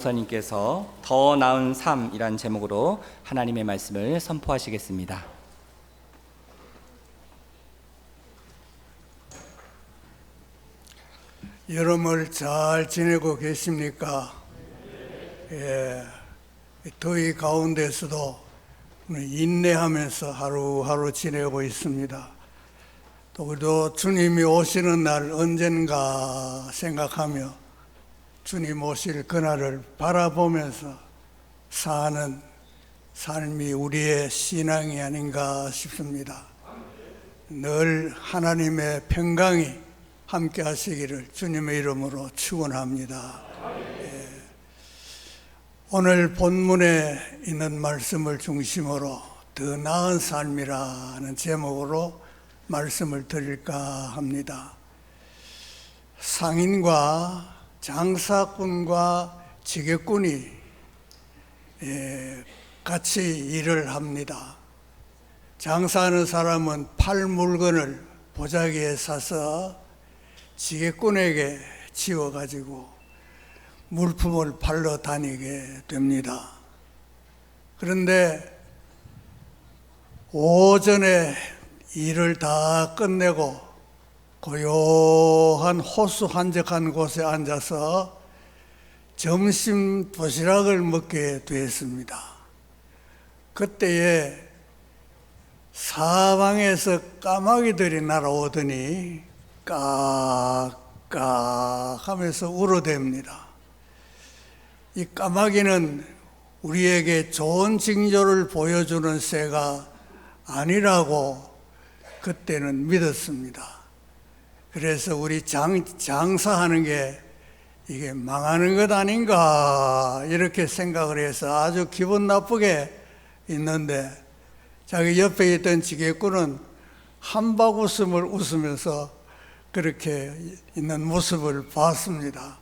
목사님께서 더 나은 삶이란 제목으로 하나님의 말씀을 선포하시겠습니다. 여러분 잘 지내고 계십니까? 더위 가운데서도 인내하면서 하루하루 지내고 있습니다. 또 우리도 주님이 오시는 날 언젠가 생각하며 주님 오실 그날을 바라보면서 사는 삶이 우리의 신앙이 아닌가 싶습니다. 늘 하나님의 평강이 함께 하시기를 주님의 이름으로 축원합니다. 오늘 본문에 있는 말씀을 중심으로 더 나은 삶이라는 제목으로 말씀을 드릴까 합니다. 상인과 장사꾼과 지게꾼이 같이 일을 합니다. 장사하는 사람은 팔 물건을 보자기에 사서 지게꾼에게 지워가지고 물품을 팔러 다니게 됩니다. 그런데 오전에 일을 다 끝내고 고요한 호수 한적한 곳에 앉아서 점심 도시락을 먹게 되었습니다. 그때에 사방에서 까마귀들이 날아오더니 깍깍 하면서 울어댑니다. 이 까마귀는 우리에게 좋은 징조를 보여주는 새가 아니라고 그때는 믿었습니다. 그래서 우리 장사하는 게 이게 망하는 것 아닌가 이렇게 생각을 해서 아주 기분 나쁘게 있는데 자기 옆에 있던 지게꾼은 한바구음을 웃으면서 그렇게 있는 모습을 봤습니다.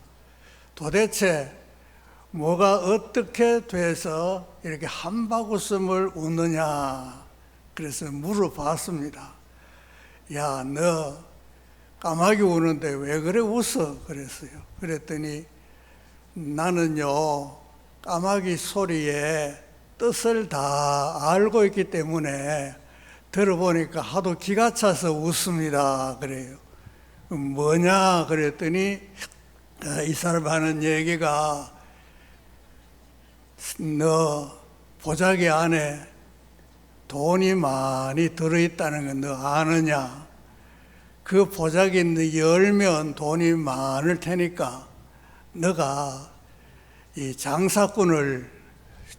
도대체 뭐가 어떻게 돼서 이렇게 한바구음을 웃느냐 그래서 물어봤습니다. 야, 너 까마귀 우는데 왜 그래 웃어? 그랬어요. 그랬더니 나는요 까마귀 소리에 뜻을 다 알고 있기 때문에 들어보니까 하도 기가 차서 웃습니다. 그래요. 뭐냐? 그랬더니 이 사람 하는 얘기가 너 보자기 안에 돈이 많이 들어있다는 건 너 아느냐? 그 보자기 열면 돈이 많을 테니까 너가 이 장사꾼을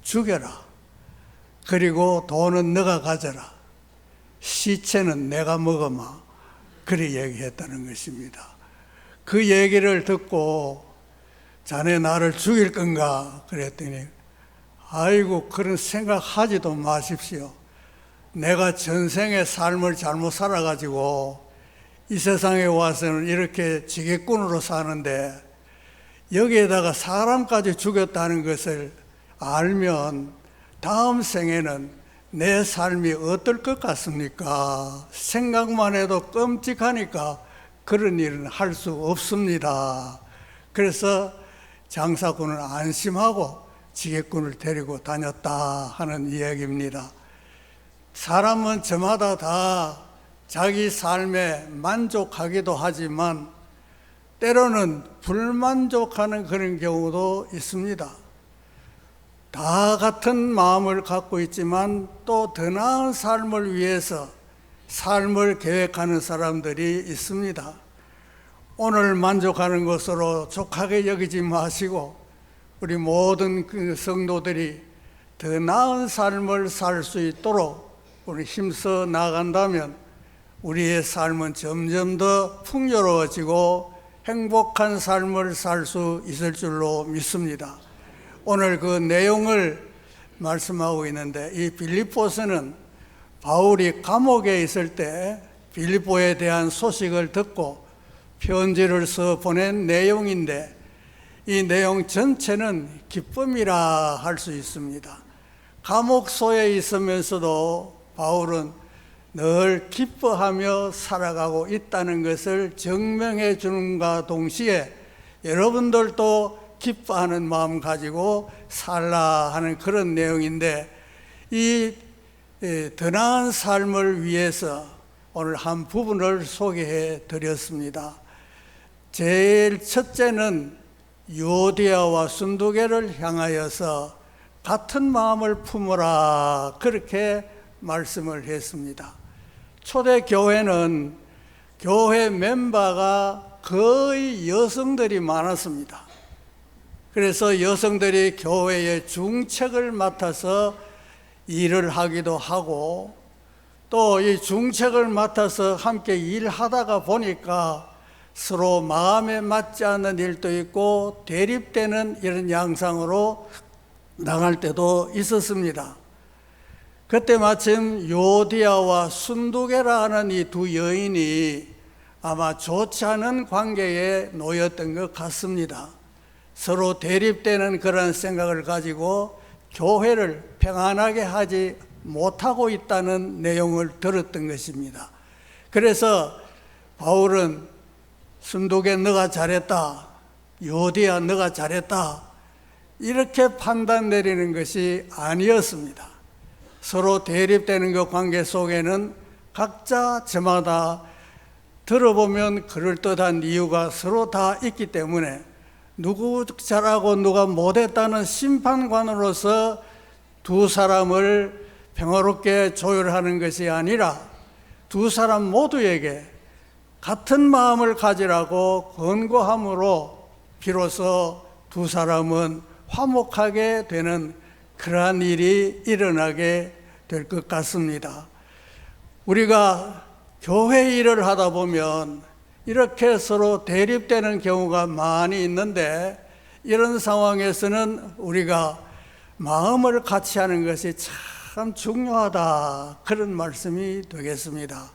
죽여라. 그리고 돈은 너가 가져라. 시체는 내가 먹어마. 그리 얘기했다는 것입니다. 그 얘기를 듣고 자네 나를 죽일 건가? 그랬더니 아이고 그런 생각하지도 마십시오. 내가 전생에 삶을 잘못 살아가지고 이 세상에 와서는 이렇게 지게꾼으로 사는데 여기에다가 사람까지 죽였다는 것을 알면 다음 생에는 내 삶이 어떨 것 같습니까? 생각만 해도 끔찍하니까 그런 일은 할 수 없습니다. 그래서 장사꾼은 안심하고 지게꾼을 데리고 다녔다 하는 이야기입니다. 사람은 저마다 다 자기 삶에 만족하기도 하지만 때로는 불만족하는 그런 경우도 있습니다. 다 같은 마음을 갖고 있지만 또 더 나은 삶을 위해서 삶을 계획하는 사람들이 있습니다. 오늘 만족하는 것으로 족하게 여기지 마시고 우리 모든 그 성도들이 더 나은 삶을 살 수 있도록 우리 힘써 나간다면 우리의 삶은 점점 더 풍요로워지고 행복한 삶을 살 수 있을 줄로 믿습니다. 오늘 그 내용을 말씀하고 있는데 이 빌립보서는 바울이 감옥에 있을 때 빌립보에 대한 소식을 듣고 편지를 써 보낸 내용인데 이 내용 전체는 기쁨이라 할 수 있습니다. 감옥소에 있으면서도 바울은 늘 기뻐하며 살아가고 있다는 것을 증명해 주는가 동시에 여러분들도 기뻐하는 마음 가지고 살라 하는 그런 내용인데, 이 더 나은 삶을 위해서 오늘 한 부분을 소개해 드렸습니다. 제일 첫째는 요디아와 순두개를 향하여서 같은 마음을 품으라, 그렇게 말씀을 했습니다. 초대 교회는 교회 멤버가 거의 여성들이 많았습니다. 그래서 여성들이 교회의 중책을 맡아서 일을 하기도 하고, 또 이 중책을 맡아서 함께 일하다가 보니까 서로 마음에 맞지 않는 일도 있고 대립되는 이런 양상으로 나갈 때도 있었습니다. 그때 마침 요디아와 순두개라 하는 이 두 여인이 아마 좋지 않은 관계에 놓였던 것 같습니다. 서로 대립되는 그런 생각을 가지고 교회를 평안하게 하지 못하고 있다는 내용을 들었던 것입니다. 그래서 바울은 순두개 너가 잘했다, 요디아 너가 잘했다, 이렇게 판단 내리는 것이 아니었습니다. 서로 대립되는 그 관계 속에는 각자 저마다 들어보면 그럴듯한 이유가 서로 다 있기 때문에 누구 잘하고 누가 못했다는 심판관으로서 두 사람을 평화롭게 조율하는 것이 아니라 두 사람 모두에게 같은 마음을 가지라고 권고함으로 비로소 두 사람은 화목하게 되는 그러한 일이 일어나게 될 것 같습니다. 우리가 교회 일을 하다 보면 이렇게 서로 대립되는 경우가 많이 있는데, 이런 상황에서는 우리가 마음을 같이 하는 것이 참 중요하다, 그런 말씀이 되겠습니다.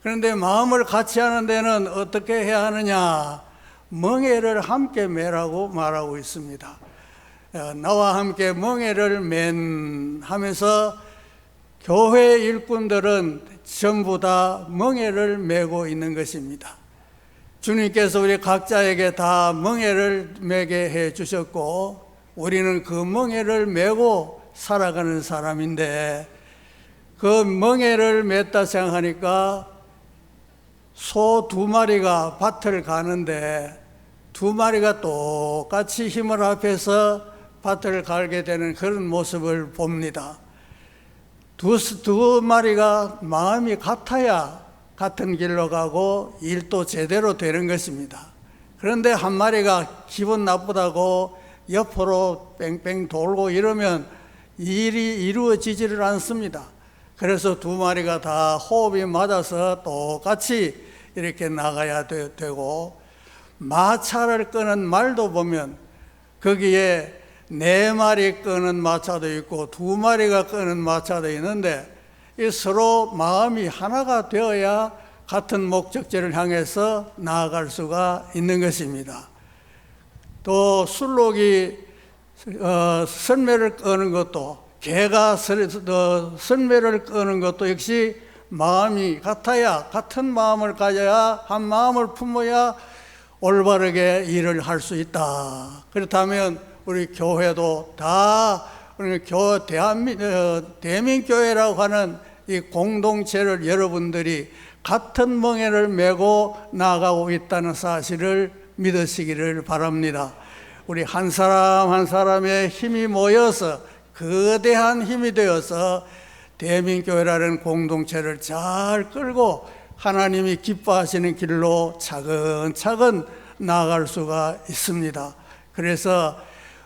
그런데 마음을 같이 하는 데는 어떻게 해야 하느냐? 멍에를 함께 매라고 말하고 있습니다. 나와 함께 멍에를 맨 하면서 교회 일꾼들은 전부 다 멍에를 메고 있는 것입니다. 주님께서 우리 각자에게 다 멍에를 메게 해 주셨고, 우리는 그 멍에를 메고 살아가는 사람인데, 그 멍에를 맸다 생각하니까 소 두 마리가 밭을 가는데 두 마리가 똑같이 힘을 합해서 밭을 갈게 되는 그런 모습을 봅니다. 두 마리가 마음이 같아야 같은 길로 가고 일도 제대로 되는 것입니다. 그런데 한 마리가 기분 나쁘다고 옆으로 뺑뺑 돌고 이러면 일이 이루어지지를 않습니다. 그래서 두 마리가 다 호흡이 맞아서 똑같이 이렇게 나가야 되고, 마차를 끄는 말도 보면 거기에 네 마리 끄는 마차도 있고 두 마리가 끄는 마차도 있는데, 이 서로 마음이 하나가 되어야 같은 목적지를 향해서 나아갈 수가 있는 것입니다. 또 술록이 선매를 끄는 것도, 개가 선매를 끄는 것도 역시 마음이 같아야, 같은 마음을 가져야, 한 마음을 품어야 올바르게 일을 할 수 있다. 그렇다면 우리 교회도 다 우리 대민교회라고 하는 이 공동체를 여러분들이 같은 멍에를 메고 나아가고 있다는 사실을 믿으시기를 바랍니다. 우리 한 사람 한 사람의 힘이 모여서 거대한 힘이 되어서 대민교회라는 공동체를 잘 끌고 하나님이 기뻐하시는 길로 차근차근 나아갈 수가 있습니다. 그래서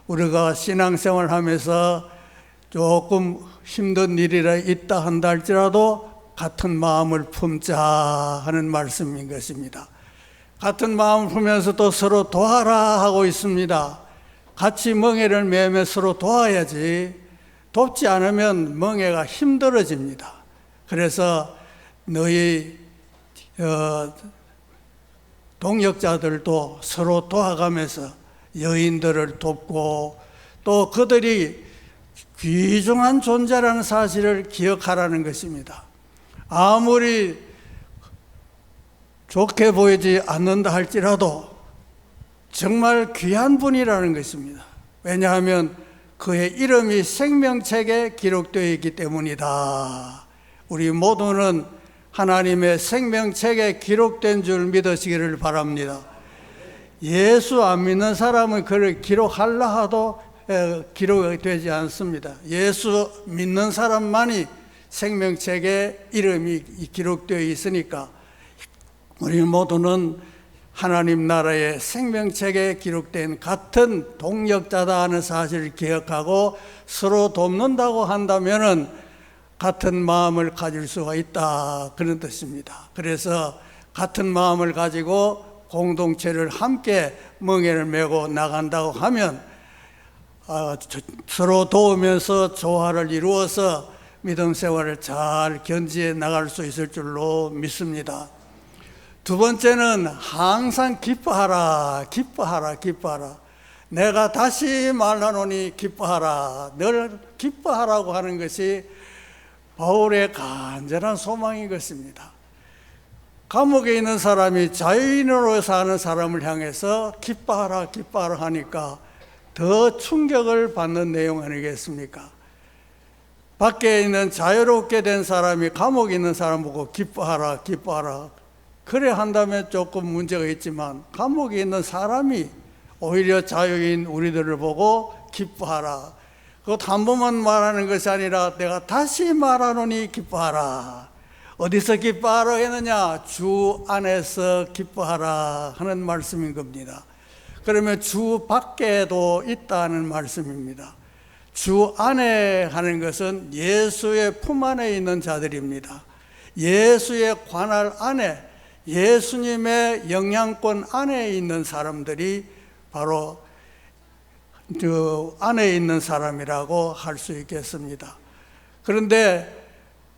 우리가 신앙생활 하면서 조금 힘든 일이 있다 한다 할지라도 같은 마음을 품자 하는 말씀인 것입니다. 같은 마음을 품으면서 또 서로 도와라 하고 있습니다. 같이 멍에를 매며 서로 도와야지, 돕지 않으면 멍에가 힘들어집니다. 그래서 너희 동역자들도 서로 도와가면서 여인들을 돕고, 또 그들이 귀중한 존재라는 사실을 기억하라는 것입니다. 아무리 좋게 보이지 않는다 할지라도 정말 귀한 분이라는 것입니다. 왜냐하면 그의 이름이 생명책에 기록되어 있기 때문이다. 우리 모두는 하나님의 생명책에 기록된 줄 믿으시기를 바랍니다. 예수 안 믿는 사람은 그를 기록하려 해도 기록이 되지 않습니다. 예수 믿는 사람만이 생명책에 이름이 기록되어 있으니까 우리 모두는 하나님 나라의 생명책에 기록된 같은 동역자다 하는 사실을 기억하고 서로 돕는다고 한다면은 같은 마음을 가질 수가 있다, 그런 뜻입니다. 그래서 같은 마음을 가지고 공동체를 함께 멍에를 메고 나간다고 하면 서로 도우면서 조화를 이루어서 믿음 생활을 잘 견지해 나갈 수 있을 줄로 믿습니다. 두 번째는 항상 기뻐하라, 기뻐하라, 기뻐하라. 내가 다시 말하노니 기뻐하라. 늘 기뻐하라고 하는 것이 바울의 간절한 소망인 것입니다. 감옥에 있는 사람이 자유인으로 사는 사람을 향해서 기뻐하라, 기뻐하라 하니까 더 충격을 받는 내용 아니겠습니까? 밖에 있는 자유롭게 된 사람이 감옥에 있는 사람 보고 기뻐하라, 기뻐하라. 그래 한다면 조금 문제가 있지만 감옥에 있는 사람이 오히려 자유인 우리들을 보고 기뻐하라. 그것 한 번만 말하는 것이 아니라 내가 다시 말하노니 기뻐하라. 어디서 기뻐하라 했느냐? 주 안에서 기뻐하라 하는 말씀인 겁니다. 그러면 주 밖에도 있다는 말씀입니다. 주 안에 하는 것은 예수의 품 안에 있는 자들입니다. 예수의 관할 안에, 예수님의 영향권 안에 있는 사람들이 바로 그 안에 있는 사람이라고 할 수 있겠습니다. 그런데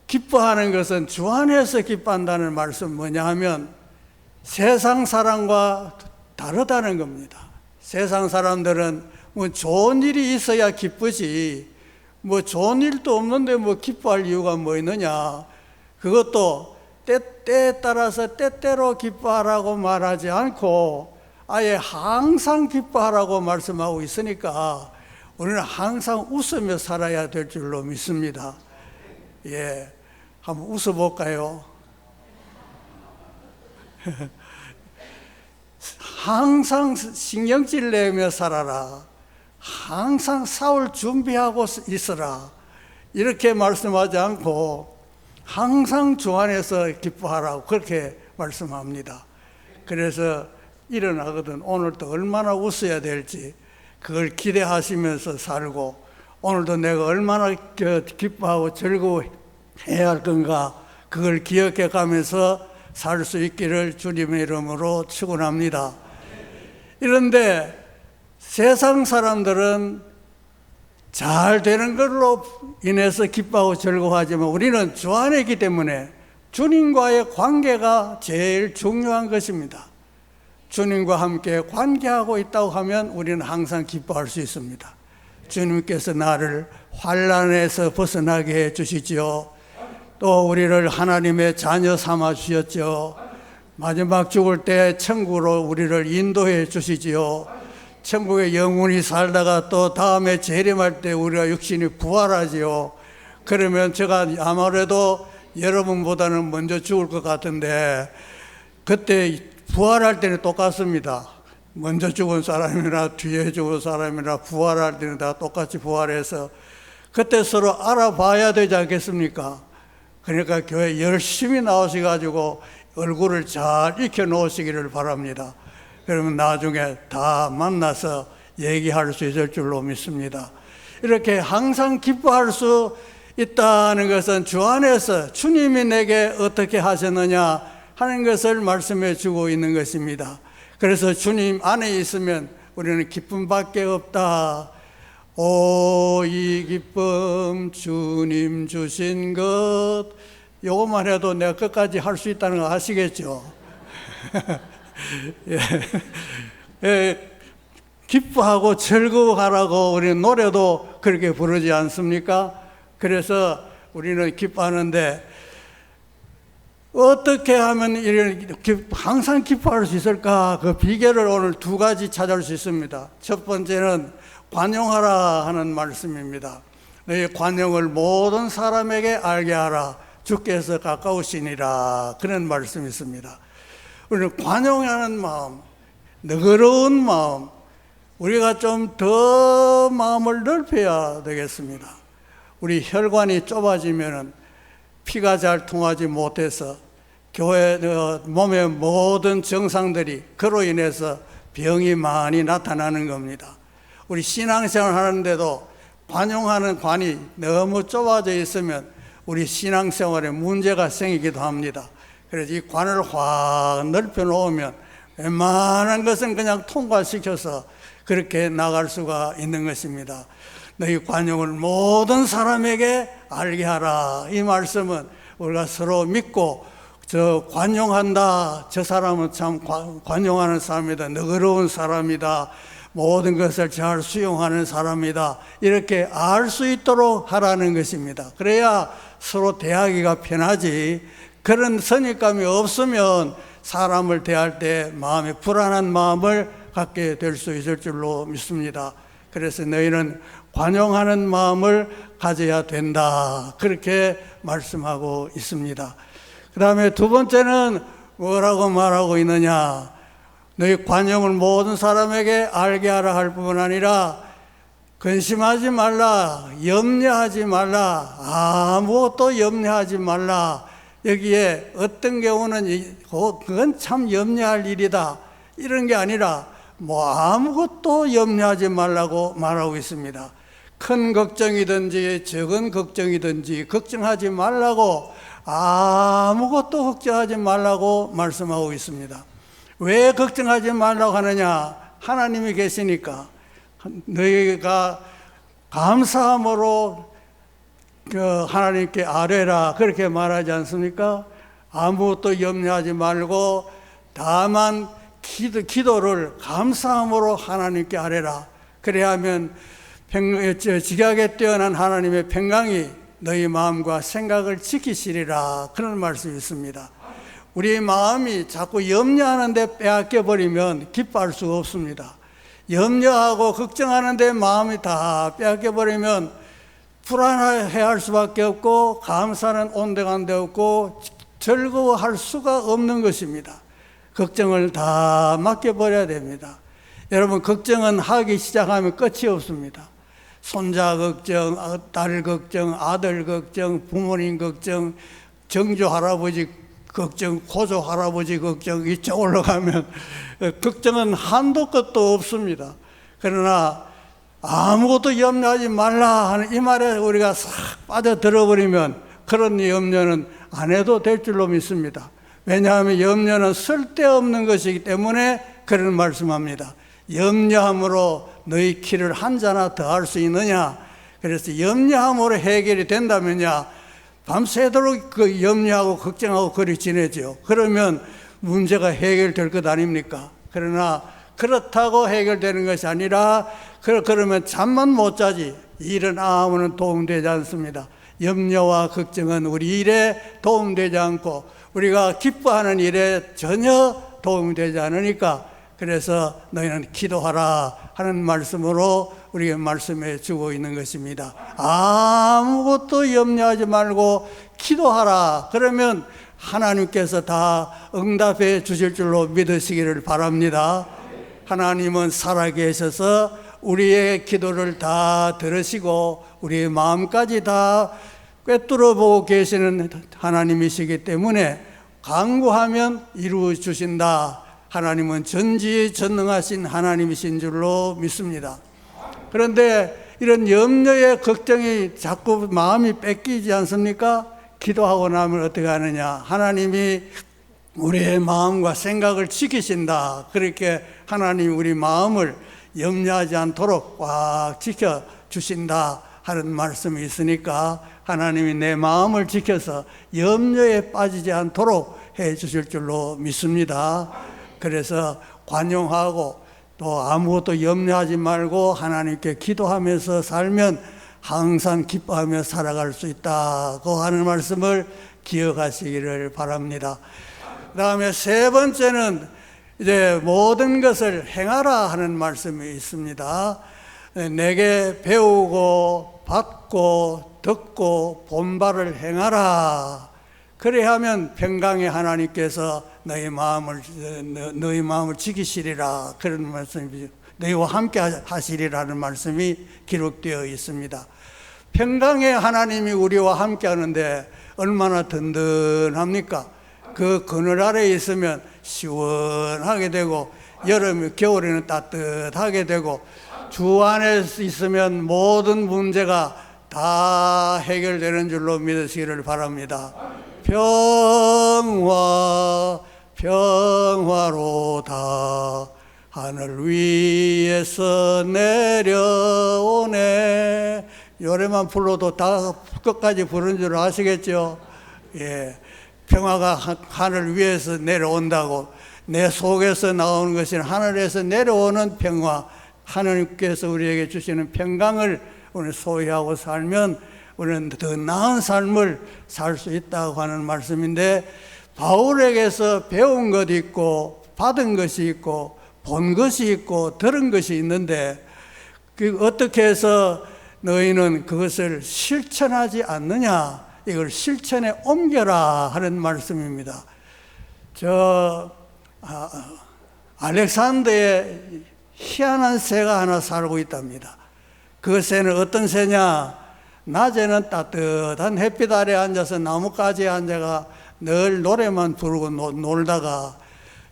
기뻐하는 것은 주 안에서 기뻐한다는 말씀은 뭐냐 하면 세상 사람과 다르다는 겁니다. 세상 사람들은 뭐 좋은 일이 있어야 기쁘지, 뭐 좋은 일도 없는데 뭐 기뻐할 이유가 뭐 있느냐. 그것도 때에 따라서 때때로 기뻐하라고 말하지 않고 아예 항상 기뻐하라고 말씀하고 있으니까 우리는 항상 웃으며 살아야 될 줄로 믿습니다. 예, 한번 웃어볼까요? 항상 신경질 내며 살아라. 항상 싸울 준비하고 있어라. 이렇게 말씀하지 않고 항상 주 안에서 기뻐하라고 그렇게 말씀합니다. 그래서 일어나거든 오늘도 얼마나 웃어야 될지 그걸 기대하시면서 살고 오늘도 내가 얼마나 기뻐하고 즐거워해야 할 건가 그걸 기억해 가면서 살 수 있기를 주님의 이름으로 축원합니다. 그런데 세상 사람들은 잘 되는 걸로 인해서 기뻐하고 즐거워하지만 우리는 주 안에 있기 때문에 주님과의 관계가 제일 중요한 것입니다. 주님과 함께 관계하고 있다고 하면 우리는 항상 기뻐할 수 있습니다. 주님께서 나를 환난에서 벗어나게 해 주시지요. 또 우리를 하나님의 자녀 삼아 주셨죠. 마지막 죽을 때 천국으로 우리를 인도해 주시지요. 천국에 영원히 살다가 또 다음에 재림할 때 우리가 육신이 부활하지요. 그러면 제가 아무래도 여러분보다는 먼저 죽을 것 같은데 그때 부활할 때는 똑같습니다. 먼저 죽은 사람이나 뒤에 죽은 사람이나 부활할 때는 다 똑같이 부활해서 그때 서로 알아봐야 되지 않겠습니까? 그러니까 교회 열심히 나오셔가지고 얼굴을 잘 익혀 놓으시기를 바랍니다. 그러면 나중에 다 만나서 얘기할 수 있을 줄로 믿습니다. 이렇게 항상 기뻐할 수 있다는 것은 주 안에서 주님이 내게 어떻게 하셨느냐 하는 것을 말씀해 주고 있는 것입니다. 그래서 주님 안에 있으면 우리는 기쁨밖에 없다. 오, 이 기쁨 주님 주신 것. 요것만 해도 내가 끝까지 할 수 있다는 거 아시겠죠? 예. 예. 기뻐하고 즐거워하라고 우리는 노래도 그렇게 부르지 않습니까? 그래서 우리는 기뻐하는데 어떻게 하면 항상 기뻐할 수 있을까? 그 비결을 오늘 두 가지 찾아올 수 있습니다. 첫 번째는 관용하라 하는 말씀입니다. 너희 관용을 모든 사람에게 알게 하라. 주께서 가까우시니라. 그런 말씀이 있습니다. 우리는 관용하는 마음, 너그러운 마음, 우리가 좀 더 마음을 넓혀야 되겠습니다. 우리 혈관이 좁아지면 피가 잘 통하지 못해서 교회 몸의 모든 증상들이 그로 인해서 병이 많이 나타나는 겁니다. 우리 신앙생활 하는데도 관용하는 관이 너무 좁아져 있으면 우리 신앙생활에 문제가 생기기도 합니다. 그래서 이 관을 확 넓혀 놓으면 웬만한 것은 그냥 통과시켜서 그렇게 나갈 수가 있는 것입니다. 너희 관용을 모든 사람에게 알게 하라. 이 말씀은 우리가 서로 믿고 저 관용한다. 저 사람은 참 관용하는 사람이다. 너그러운 사람이다. 모든 것을 잘 수용하는 사람이다. 이렇게 알 수 있도록 하라는 것입니다. 그래야 서로 대하기가 편하지. 그런 선입감이 없으면 사람을 대할 때 마음에 불안한 마음을 갖게 될 수 있을 줄로 믿습니다. 그래서 너희는 관용하는 마음을 가져야 된다. 그렇게 말씀하고 있습니다. 그 다음에 두 번째는 뭐라고 말하고 있느냐. 너희 관용을 모든 사람에게 알게 하라 할 뿐 아니라 근심하지 말라, 염려하지 말라, 아무것도 염려하지 말라. 여기에 어떤 경우는 그건 참 염려할 일이다 이런 게 아니라 뭐 아무것도 염려하지 말라고 말하고 있습니다. 큰 걱정이든지 적은 걱정이든지 걱정하지 말라고, 아무것도 걱정하지 말라고 말씀하고 있습니다. 왜 걱정하지 말라고 하느냐? 하나님이 계시니까. 너희가 감사함으로 하나님께 아뢰라 그렇게 말하지 않습니까? 아무것도 염려하지 말고 다만 기도를 감사함으로 하나님께 아뢰라. 그래야 하면 지각에 뛰어난 하나님의 평강이 너희 마음과 생각을 지키시리라. 그런 말씀이 있습니다. 우리 마음이 자꾸 염려하는데 빼앗겨버리면 기뻐할 수가 없습니다. 염려하고 걱정하는데 마음이 다 빼앗겨버리면 불안해할 수밖에 없고 감사는 온데간데 없고 즐거워할 수가 없는 것입니다. 걱정을 다 맡겨버려야 됩니다. 여러분, 걱정은 하기 시작하면 끝이 없습니다. 손자 걱정, 딸 걱정, 아들 걱정, 부모님 걱정, 정조 할아버지 걱정, 고조 할아버지 걱정, 이쪽 올라가면 걱정은 한도 끝도 없습니다. 그러나 아무것도 염려하지 말라 하는 이 말에 우리가 싹 빠져들어버리면 그런 염려는 안 해도 될 줄로 믿습니다. 왜냐하면 염려는 쓸데없는 것이기 때문에 그런 말씀합니다. 염려함으로 너희 키를 한 자나 더 할 수 있느냐. 그래서 염려함으로 해결이 된다면야 밤새도록 그 염려하고 걱정하고 그리 지내죠. 그러면 문제가 해결될 것 아닙니까? 그러나 그렇다고 해결되는 것이 아니라 그러면 잠만 못 자지 일은 아무런 도움되지 않습니다. 염려와 걱정은 우리 일에 도움되지 않고 우리가 기뻐하는 일에 전혀 도움되지 않으니까 그래서 너희는 기도하라 하는 말씀으로 우리에게 말씀해 주고 있는 것입니다. 아무것도 염려하지 말고 기도하라. 그러면 하나님께서 다 응답해 주실 줄로 믿으시기를 바랍니다. 하나님은 살아계셔서 우리의 기도를 다 들으시고 우리의 마음까지 다 꿰뚫어 보고 계시는 하나님이시기 때문에 간구하면 이루어 주신다. 하나님은 전지전능하신 하나님이신 줄로 믿습니다. 그런데 이런 염려의 걱정이 자꾸 마음이 뺏기지 않습니까? 기도하고 나면 어떻게 하느냐? 하나님이 우리의 마음과 생각을 지키신다. 그렇게 하나님 우리 마음을 염려하지 않도록 꽉 지켜주신다 하는 말씀이 있으니까 하나님이 내 마음을 지켜서 염려에 빠지지 않도록 해 주실 줄로 믿습니다. 그래서 관용하고 또 아무것도 염려하지 말고 하나님께 기도하면서 살면 항상 기뻐하며 살아갈 수 있다고 하는 말씀을 기억하시기를 바랍니다. 그 다음에 세 번째는 이제 모든 것을 행하라 하는 말씀이 있습니다. 내게 배우고 받고 듣고 본바를 행하라. 그래야면 평강의 하나님께서 너희 마음을 지키시리라. 그런 말씀이 너희와 함께 하시리라는 말씀이 기록되어 있습니다. 평강의 하나님이 우리와 함께 하는데 얼마나 든든합니까? 그 그늘 아래에 있으면 시원하게 되고 겨울에는 따뜻하게 되고 주 안에 있으면 모든 문제가 다 해결되는 줄로 믿으시기를 바랍니다. 평화로다 하늘 위에서 내려오네. 노래만 불러도 다 끝까지 부른 줄 아시겠죠? 예, 평화가 하늘 위에서 내려온다고. 내 속에서 나오는 것이 하늘에서 내려오는 평화, 하나님께서 우리에게 주시는 평강을 오늘 소유하고 살면 우리는 더 나은 삶을 살 수 있다고 하는 말씀인데, 바울에게서 배운 것이 있고 받은 것이 있고 본 것이 있고 들은 것이 있는데, 어떻게 해서 너희는 그것을 실천하지 않느냐, 이걸 실천에 옮겨라 하는 말씀입니다. 알렉산더에 희한한 새가 하나 살고 있답니다. 그 새는 어떤 새냐? 낮에는 따뜻한 햇빛 아래 앉아서 나뭇가지에 앉아가 늘 노래만 부르고 놀다가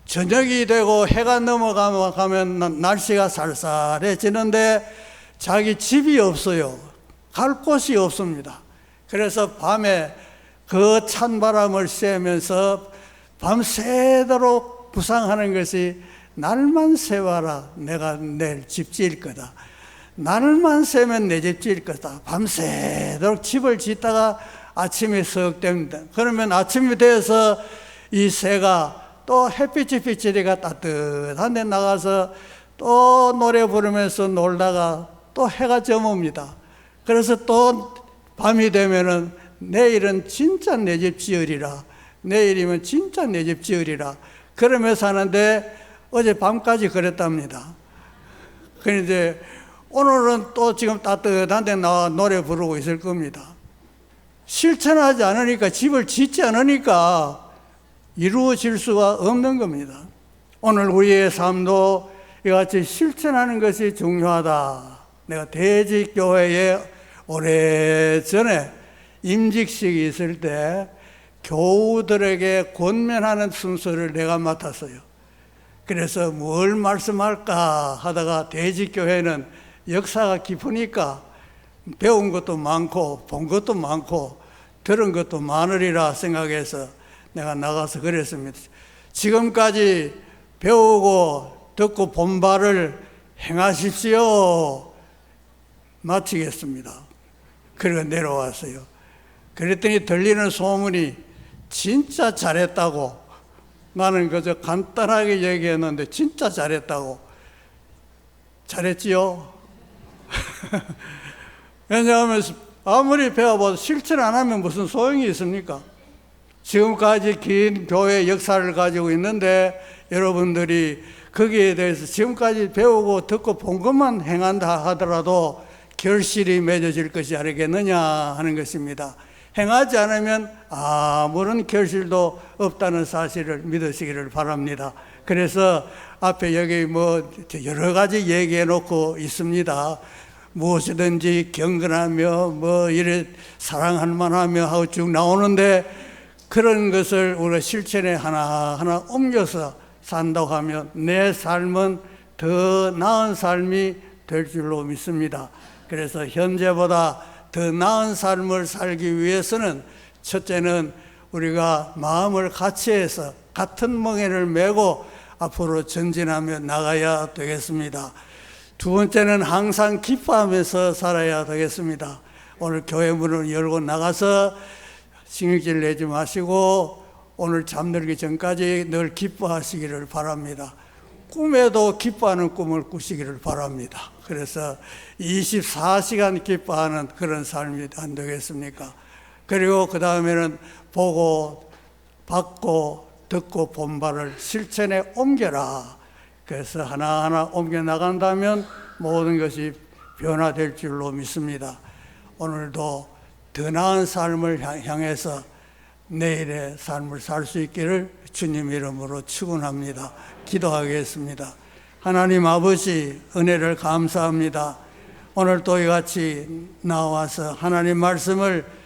저녁이 되고 해가 넘어가면 날씨가 쌀쌀해지는데 자기 집이 없어요. 갈 곳이 없습니다. 그래서 밤에 그 찬바람을 쐬면서 밤새도록 구상하는 것이, 날만 새와라, 내가 내일 집 지을 거다. 날만 새면 내 집 지을 거다. 밤새도록 집을 짓다가 아침에 석 됩니다. 그러면 아침이 돼서 이 새가 또 햇빛이 비치니까 따뜻한 데 나가서 또 노래 부르면서 놀다가 또 해가 저뭅니다. 그래서 또 밤이 되면은 내일은 진짜 내 집 지으리라, 내일이면 진짜 내 집 지으리라, 그러면서 사는데 어젯밤까지 그랬답니다. 그런데 오늘은 또 지금 따뜻한 데 나와 노래 부르고 있을 겁니다. 실천하지 않으니까, 집을 짓지 않으니까 이루어질 수가 없는 겁니다. 오늘 우리의 삶도 이같이 실천하는 것이 중요하다. 내가 대지교회에 오래전에 임직식이 있을 때 교우들에게 권면하는 순서를 내가 맡았어요. 그래서 뭘 말씀할까 하다가 대지교회는 역사가 깊으니까 배운 것도 많고 본 것도 많고 들은 것도 많으리라 생각해서 내가 나가서 그랬습니다. 지금까지 배우고 듣고 본 바를 행하십시오. 마치겠습니다. 그리고 내려왔어요. 그랬더니 들리는 소문이 진짜 잘했다고. 나는 그저 간단하게 얘기했는데 진짜 잘했다고. 잘했지요? 왜냐하면 아무리 배워봐도 실천 안 하면 무슨 소용이 있습니까? 지금까지 긴 교회 역사를 가지고 있는데 여러분들이 거기에 대해서 지금까지 배우고 듣고 본 것만 행한다 하더라도 결실이 맺어질 것이 아니겠느냐 하는 것입니다. 행하지 않으면 아무런 결실도 없다는 사실을 믿으시기를 바랍니다. 그래서 앞에 여기 여러 가지 얘기해 놓고 있습니다. 무엇이든지 경건하며 이래 사랑할 만하며 하고 쭉 나오는데, 그런 것을 우리가 실천에 하나하나 옮겨서 산다고 하면 내 삶은 더 나은 삶이 될 줄로 믿습니다. 그래서 현재보다 더 나은 삶을 살기 위해서는, 첫째는 우리가 마음을 같이 해서 같은 멍에를 메고 앞으로 전진하며 나가야 되겠습니다. 두 번째는 항상 기뻐하면서 살아야 되겠습니다. 오늘 교회 문을 열고 나가서 신경질 내지 마시고 오늘 잠들기 전까지 늘 기뻐하시기를 바랍니다. 꿈에도 기뻐하는 꿈을 꾸시기를 바랍니다. 그래서 24시간 기뻐하는 그런 삶이 안 되겠습니까? 그리고 그 다음에는 보고 받고 듣고 본 바를 실천에 옮겨라. 그래서 하나하나 옮겨 나간다면 모든 것이 변화될 줄로 믿습니다. 오늘도 더 나은 삶을 향해서 내일의 삶을 살 수 있기를 주님 이름으로 축원합니다. 기도하겠습니다. 하나님 아버지, 은혜를 감사합니다. 오늘 또 이같이 나와서 하나님 말씀을